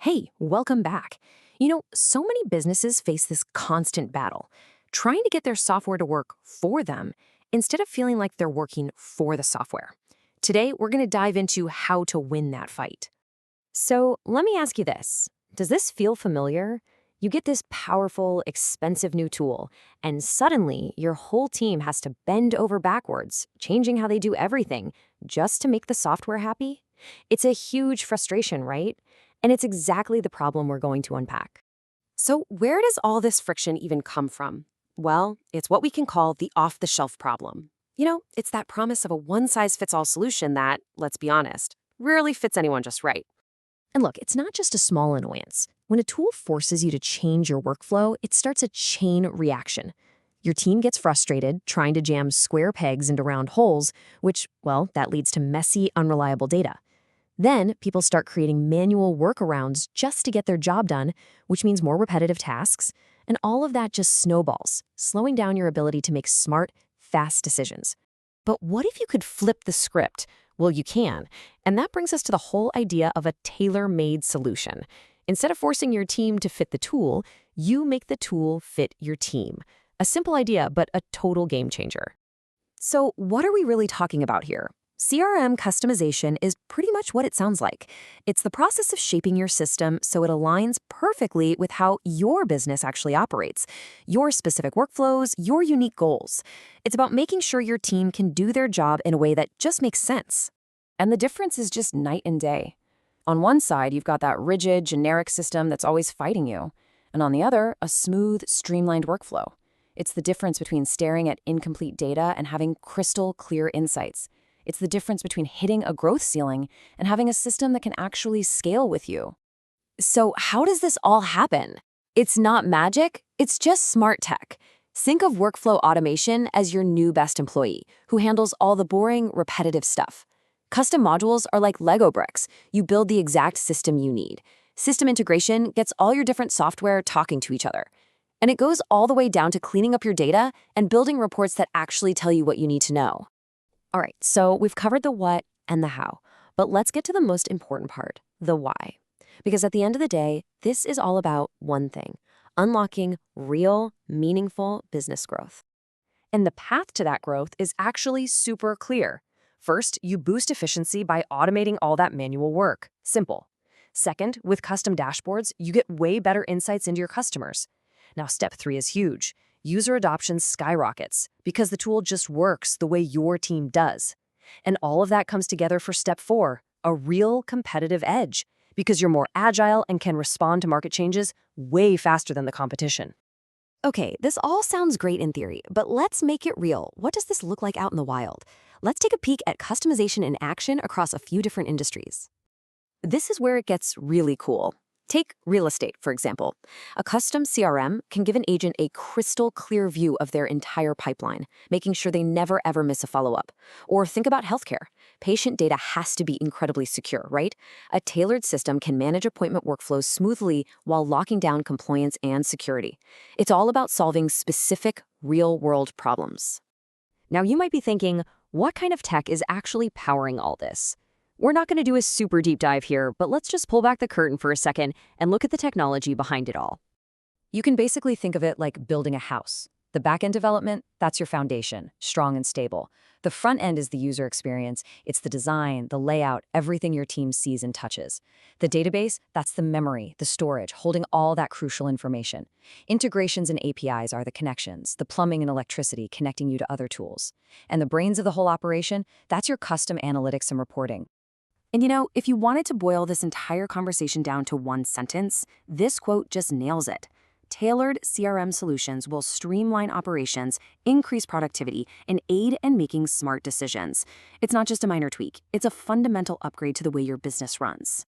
Hey, welcome back. So many businesses face this constant battle, trying to get their software to work for them instead of feeling like they're working for the software. Today, we're going to dive into how to win that fight. So, let me ask you this. Does this feel familiar? You get this powerful, expensive new tool, and suddenly your whole team has to bend over backwards, changing how they do everything just to make the software happy? It's a huge frustration, right? And it's exactly the problem we're going to unpack. So, where does all this friction even come from? Well, it's what we can call the off-the-shelf problem. It's that promise of a one-size-fits-all solution that, let's be honest, rarely fits anyone just right. And look, it's not just a small annoyance. When a tool forces you to change your workflow, it starts a chain reaction. Your team gets frustrated trying to jam square pegs into round holes, which, well, that leads to messy, unreliable data. Then people start creating manual workarounds just to get their job done, which means more repetitive tasks, and all of that just snowballs, slowing down your ability to make smart, fast decisions. But what if you could flip the script? Well, you can, and that brings us to the whole idea of a tailor-made solution. Instead of forcing your team to fit the tool, you make the tool fit your team. A simple idea, but a total game changer. So what are we really talking about here? CRM customization is pretty much what it sounds like. It's the process of shaping your system so it aligns perfectly with how your business actually operates, your specific workflows, your unique goals. It's about making sure your team can do their job in a way that just makes sense. And the difference is just night and day. On one side, you've got that rigid, generic system that's always fighting you, and on the other, a smooth, streamlined workflow. It's the difference between staring at incomplete data and having crystal clear insights. It's the difference between hitting a growth ceiling and having a system that can actually scale with you. So how does this all happen? It's not magic, it's just smart tech. Think of workflow automation as your new best employee who handles all the boring, repetitive stuff. Custom modules are like Lego bricks. You build the exact system you need. System integration gets all your different software talking to each other. And it goes all the way down to cleaning up your data and building reports that actually tell you what you need to know. All right, so we've covered the what and the how, but let's get to the most important part, the why. Because at the end of the day, this is all about one thing: unlocking real, meaningful business growth. And the path to that growth is actually super clear. First, you boost efficiency by automating all that manual work. Simple. Second, with custom dashboards, you get way better insights into your customers. Now, step 3 is huge. User adoption skyrockets because the tool just works the way your team does. And all of that comes together for step 4, a real competitive edge, because you're more agile and can respond to market changes way faster than the competition. Okay, this all sounds great in theory, but let's make it real. What does this look like out in the wild? Let's take a peek at customization in action across a few different industries. This is where it gets really cool. Take real estate, for example. A custom CRM can give an agent a crystal clear view of their entire pipeline, making sure they never ever miss a follow-up. Or think about healthcare. Patient data has to be incredibly secure, right? A tailored system can manage appointment workflows smoothly while locking down compliance and security. It's all about solving specific, real-world problems. Now, you might be thinking, what kind of tech is actually powering all this? We're not going to do a super deep dive here, but let's just pull back the curtain for a second and look at the technology behind it all. You can basically think of it like building a house. The back-end development, that's your foundation, strong and stable. The front end is the user experience. It's the design, the layout, everything your team sees and touches. The database, that's the memory, the storage, holding all that crucial information. Integrations and APIs are the connections, the plumbing and electricity connecting you to other tools. And the brains of the whole operation, that's your custom analytics and reporting. And if you wanted to boil this entire conversation down to one sentence, this quote just nails it. Tailored CRM solutions will streamline operations, increase productivity, and aid in making smart decisions. It's not just a minor tweak, it's a fundamental upgrade to the way your business runs.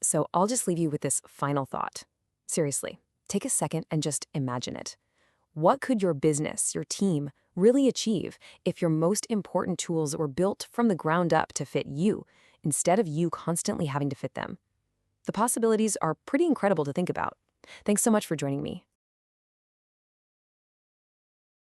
So I'll just leave you with this final thought. Seriously, take a second and just imagine it. What could your business, your team, really achieve if your most important tools were built from the ground up to fit you, instead of you constantly having to fit them? The possibilities are pretty incredible to think about. Thanks so much for joining me.